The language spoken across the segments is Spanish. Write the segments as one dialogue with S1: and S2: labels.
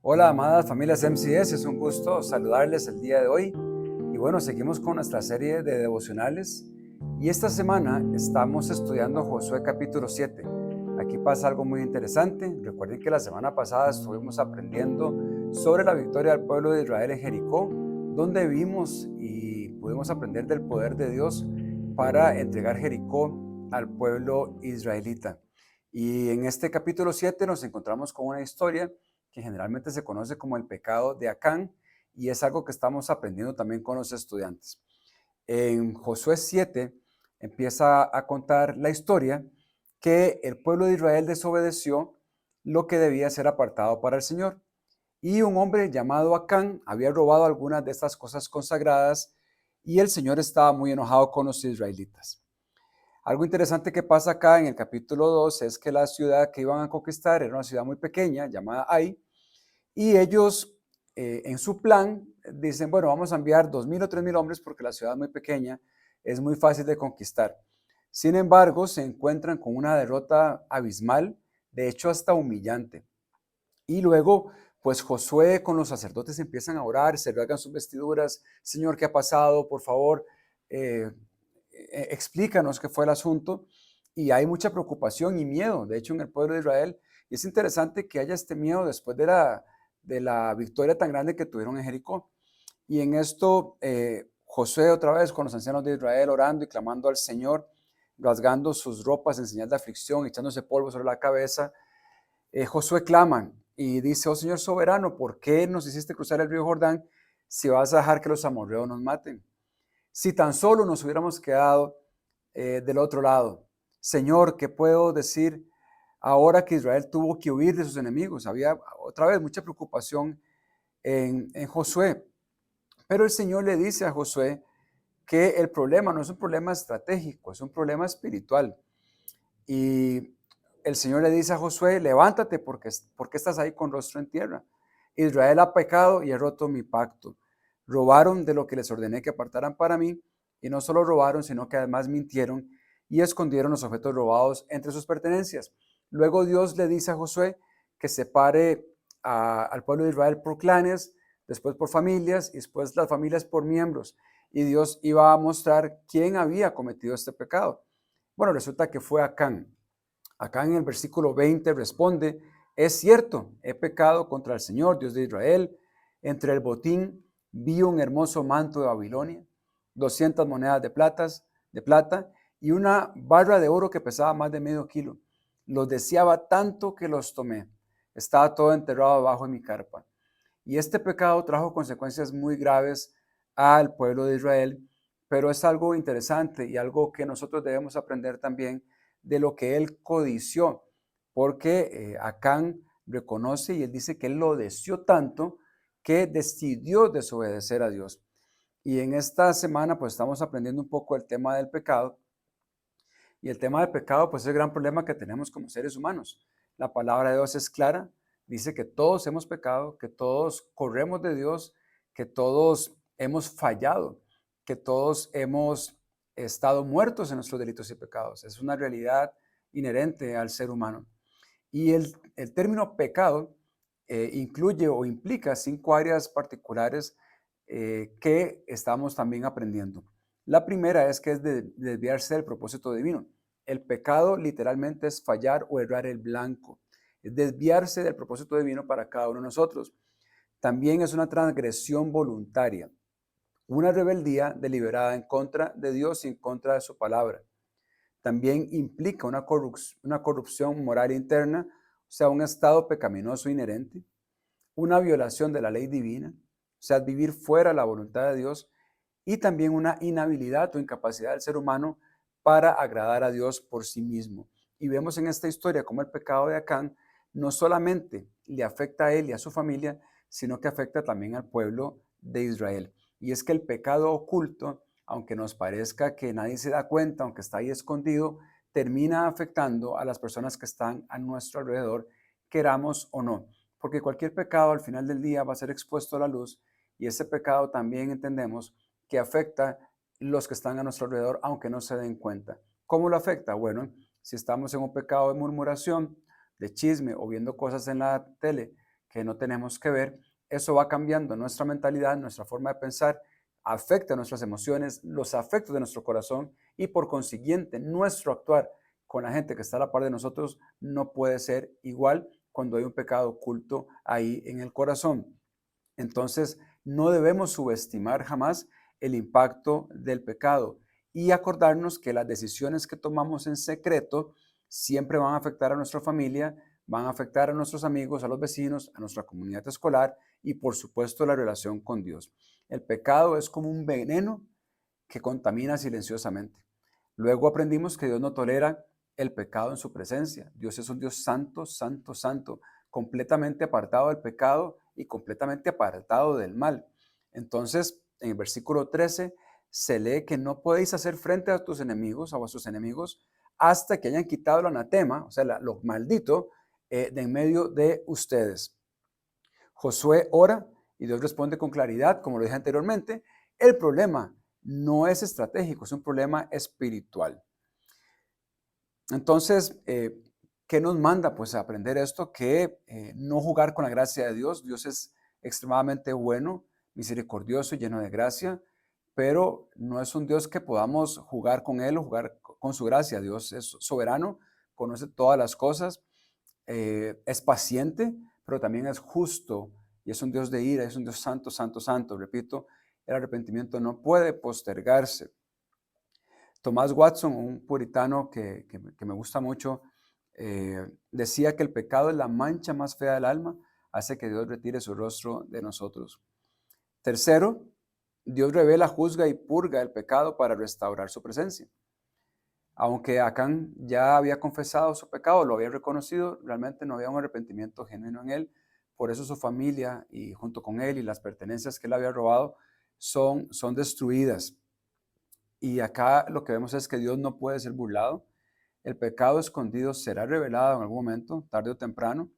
S1: Hola, amadas familias MCS, es un gusto saludarles el día de hoy. Y bueno, seguimos con nuestra serie de devocionales. Y esta semana estamos estudiando Josué capítulo 7. Aquí pasa algo muy interesante. Recuerden que la semana pasada estuvimos aprendiendo sobre la victoria del pueblo de Israel en Jericó, donde vimos y pudimos aprender del poder de Dios para entregar Jericó al pueblo israelita. Y en este capítulo 7 nos encontramos con una historia que generalmente se conoce como el pecado de Acán, y es algo que estamos aprendiendo también con los estudiantes. En Josué 7 empieza a contar la historia que el pueblo de Israel desobedeció lo que debía ser apartado para el Señor. Y un hombre llamado Acán había robado algunas de estas cosas consagradas y el Señor estaba muy enojado con los israelitas. Algo interesante que pasa acá en el capítulo 2 es que la ciudad que iban a conquistar era una ciudad muy pequeña llamada Ai, y ellos, en su plan, dicen, bueno, vamos a enviar 2,000 o 3,000 hombres porque la ciudad es muy pequeña, es muy fácil de conquistar. Sin embargo, se encuentran con una derrota abismal, de hecho hasta humillante. Y luego, pues Josué con los sacerdotes empiezan a orar, se rasgan sus vestiduras. Señor, ¿qué ha pasado? Por favor, eh, explícanos qué fue el asunto. Y hay mucha preocupación y miedo, de hecho, en el pueblo de Israel. Y es interesante que haya este miedo después de la victoria tan grande que tuvieron en Jericó. Y en esto, Josué otra vez con los ancianos de Israel orando y clamando al Señor, rasgando sus ropas en señal de aflicción, echándose polvo sobre la cabeza. Josué clama y dice, oh Señor soberano, ¿por qué nos hiciste cruzar el río Jordán si vas a dejar que los amorreos nos maten? Si tan solo nos hubiéramos quedado del otro lado. Señor, ¿qué puedo decir ahora que Israel tuvo que huir de sus enemigos? Había otra vez mucha preocupación en Josué. Pero el Señor le dice a Josué que el problema no es un problema estratégico, es un problema espiritual. Y el Señor le dice a Josué, levántate porque estás ahí con rostro en tierra. Israel ha pecado y ha roto mi pacto. Robaron de lo que les ordené que apartaran para mí, y no solo robaron, sino que además mintieron y escondieron los objetos robados entre sus pertenencias. Luego Dios le dice a Josué que separe al pueblo de Israel por clanes, después por familias y después las familias por miembros. Y Dios iba a mostrar quién había cometido este pecado. Bueno, resulta que fue Acán. Acá en el versículo 20 responde, es cierto, he pecado contra el Señor, Dios de Israel. Entre el botín vi un hermoso manto de Babilonia, 200 monedas de plata y una barra de oro que pesaba más de medio kilo. Los deseaba tanto que los tomé. Estaba todo enterrado abajo en mi carpa. Y este pecado trajo consecuencias muy graves al pueblo de Israel, pero es algo interesante y algo que nosotros debemos aprender también de lo que él codició, porque Acán reconoce y él dice que él lo deseó tanto que decidió desobedecer a Dios. Y en esta semana pues estamos aprendiendo un poco el tema del pecado, y el tema del pecado pues es el gran problema que tenemos como seres humanos. La palabra de Dios es clara, dice que todos hemos pecado, que todos corremos de Dios, que todos hemos fallado, que todos hemos estado muertos en nuestros delitos y pecados. Es una realidad inherente al ser humano. Y el término pecado incluye o implica 5 áreas particulares que estamos también aprendiendo. La primera es que es de desviarse del propósito divino. El pecado literalmente es fallar o errar el blanco, es desviarse del propósito divino para cada uno de nosotros. También es una transgresión voluntaria, una rebeldía deliberada en contra de Dios y en contra de su palabra. También implica una corrupción moral interna, o sea, un estado pecaminoso inherente, una violación de la ley divina, o sea, vivir fuera de la voluntad de Dios, y también una inhabilidad o incapacidad del ser humano para agradar a Dios por sí mismo. Y vemos en esta historia cómo el pecado de Acán no solamente le afecta a él y a su familia, sino que afecta también al pueblo de Israel. Y es que el pecado oculto, aunque nos parezca que nadie se da cuenta, aunque está ahí escondido, termina afectando a las personas que están a nuestro alrededor, queramos o no. Porque cualquier pecado al final del día va a ser expuesto a la luz, y ese pecado también entendemos que afecta los que están a nuestro alrededor, aunque no se den cuenta. ¿Cómo lo afecta? Bueno, si estamos en un pecado de murmuración, de chisme o viendo cosas en la tele que no tenemos que ver, eso va cambiando nuestra mentalidad, nuestra forma de pensar, afecta nuestras emociones, los afectos de nuestro corazón y por consiguiente nuestro actuar con la gente que está a la par de nosotros no puede ser igual cuando hay un pecado oculto ahí en el corazón. Entonces, no debemos subestimar jamás el impacto del pecado y acordarnos que las decisiones que tomamos en secreto siempre van a afectar a nuestra familia, van a afectar a nuestros amigos, a los vecinos, a nuestra comunidad escolar y por supuesto la relación con Dios. El pecado es como un veneno que contamina silenciosamente. Luego aprendimos que Dios no tolera el pecado en su presencia. Dios es un Dios santo, santo, santo, completamente apartado del pecado y completamente apartado del mal. Entonces, en el versículo 13 se lee que no podéis hacer frente a tus enemigos, a vuestros enemigos, hasta que hayan quitado el anatema, o sea, lo maldito, de en medio de ustedes. Josué ora y Dios responde con claridad, como lo dije anteriormente. El problema no es estratégico, es un problema espiritual. Entonces, ¿qué nos manda? Pues a aprender esto, que no jugar con la gracia de Dios. Dios es extremadamente bueno, misericordioso y lleno de gracia, pero no es un Dios que podamos jugar con Él o jugar con su gracia. Dios es soberano, conoce todas las cosas, es paciente, pero también es justo y es un Dios de ira, es un Dios santo, santo, santo. Repito, el arrepentimiento no puede postergarse. Thomas Watson, un puritano que me gusta mucho, decía que el pecado es la mancha más fea del alma, hace que Dios retire su rostro de nosotros. Tercero, Dios revela, juzga y purga el pecado para restaurar su presencia. Aunque Acán ya había confesado su pecado, lo había reconocido, realmente no había un arrepentimiento genuino en él. Por eso su familia y junto con él y las pertenencias que él había robado son destruidas. Y acá lo que vemos es que Dios no puede ser burlado. El pecado escondido será revelado en algún momento, tarde o temprano.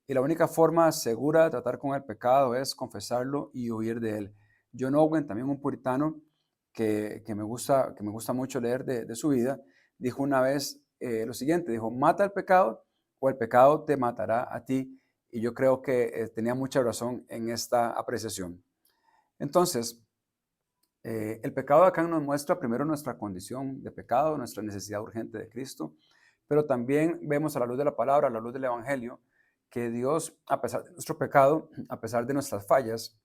S1: Y la única forma segura de tratar con el pecado es confesarlo y huir de él. John Owen, también un puritano que me gusta mucho leer de su vida, dijo una vez lo siguiente, dijo, mata el pecado o el pecado te matará a ti. Y yo creo que tenía mucha razón en esta apreciación. Entonces, el pecado de Acán nos muestra primero nuestra condición de pecado, nuestra necesidad urgente de Cristo, pero también vemos a la luz de la palabra, a la luz del Evangelio, que Dios, a pesar de nuestro pecado, a pesar de nuestras fallas,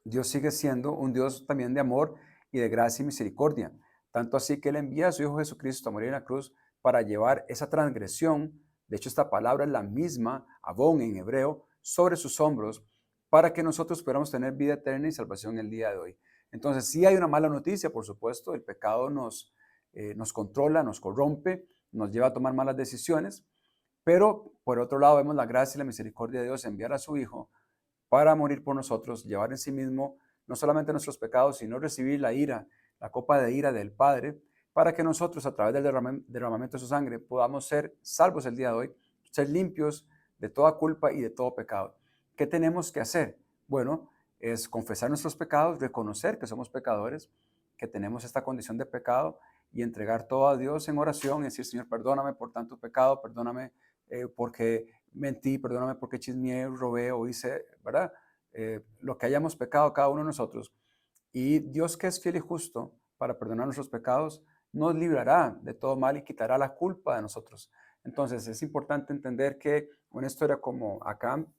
S1: Dios sigue siendo un Dios también de amor y de gracia y misericordia. Tanto así que Él envía a su Hijo Jesucristo a morir en la cruz para llevar esa transgresión. De hecho, esta palabra es la misma, abón en hebreo, sobre sus hombros, para que nosotros podamos tener vida eterna y salvación el día de hoy. Entonces, sí hay una mala noticia, por supuesto, el pecado nos controla, nos corrompe, nos lleva a tomar malas decisiones, pero por otro lado vemos la gracia y la misericordia de Dios enviar a su Hijo para morir por nosotros, llevar en sí mismo no solamente nuestros pecados, sino recibir la ira, la copa de ira del Padre, para que nosotros a través del derramamiento de su sangre podamos ser salvos el día de hoy, ser limpios de toda culpa y de todo pecado. ¿Qué tenemos que hacer? Bueno, es confesar nuestros pecados, reconocer que somos pecadores, que tenemos esta condición de pecado y entregar todo a Dios en oración y decir, Señor, perdóname por tanto pecado, perdóname porque mentí, perdóname porque chismeé, robé o hice, ¿verdad? Lo que hayamos pecado cada uno de nosotros. Y Dios, que es fiel y justo para perdonar nuestros pecados, nos librará de todo mal y quitará la culpa de nosotros. Entonces es importante entender que una historia como Acán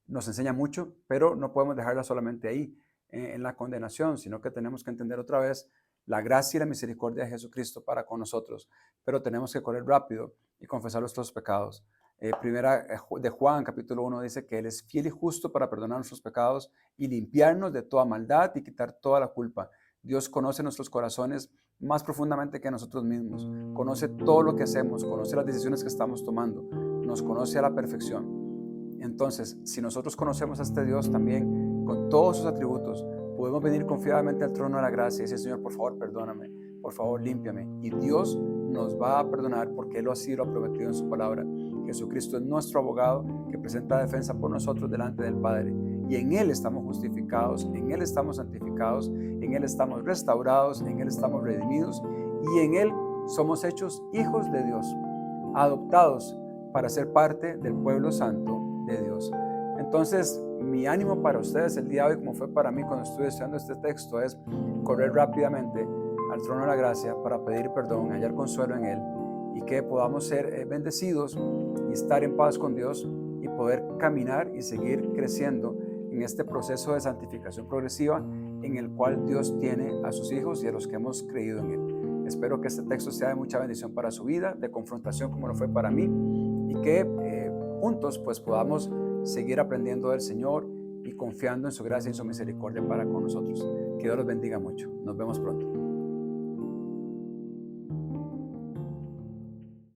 S1: nos enseña mucho, pero no podemos dejarla solamente ahí, en la condenación, sino que tenemos que entender otra vez la gracia y la misericordia de Jesucristo para con nosotros, pero tenemos que correr rápido y confesar nuestros pecados. Primera de Juan, capítulo 1, dice que Él es fiel y justo para perdonar nuestros pecados y limpiarnos de toda maldad y quitar toda la culpa. Dios conoce nuestros corazones más profundamente que nosotros mismos, conoce todo lo que hacemos, conoce las decisiones que estamos tomando, nos conoce a la perfección. Entonces, si nosotros conocemos a este Dios también con todos sus atributos, podemos venir confiadamente al trono de la gracia y decir, Señor, por favor, perdóname, por favor, límpiame. Y Dios nos va a perdonar porque Él así lo ha prometido en su palabra. Jesucristo es nuestro abogado que presenta defensa por nosotros delante del Padre. Y en Él estamos justificados, en Él estamos santificados, en Él estamos restaurados, en Él estamos redimidos y en Él somos hechos hijos de Dios, adoptados para ser parte del pueblo santo de Dios. Entonces, mi ánimo para ustedes el día de hoy, como fue para mí cuando estuve estudiando este texto, es correr rápidamente al trono de la gracia para pedir perdón, hallar consuelo en Él, y que podamos ser bendecidos y estar en paz con Dios y poder caminar y seguir creciendo en este proceso de santificación progresiva en el cual Dios tiene a sus hijos y a los que hemos creído en Él. Espero que este texto sea de mucha bendición para su vida, de confrontación como lo fue para mí, y que juntos pues podamos seguir aprendiendo del Señor y confiando en su gracia y su misericordia para con nosotros. Que Dios los bendiga mucho. Nos vemos pronto.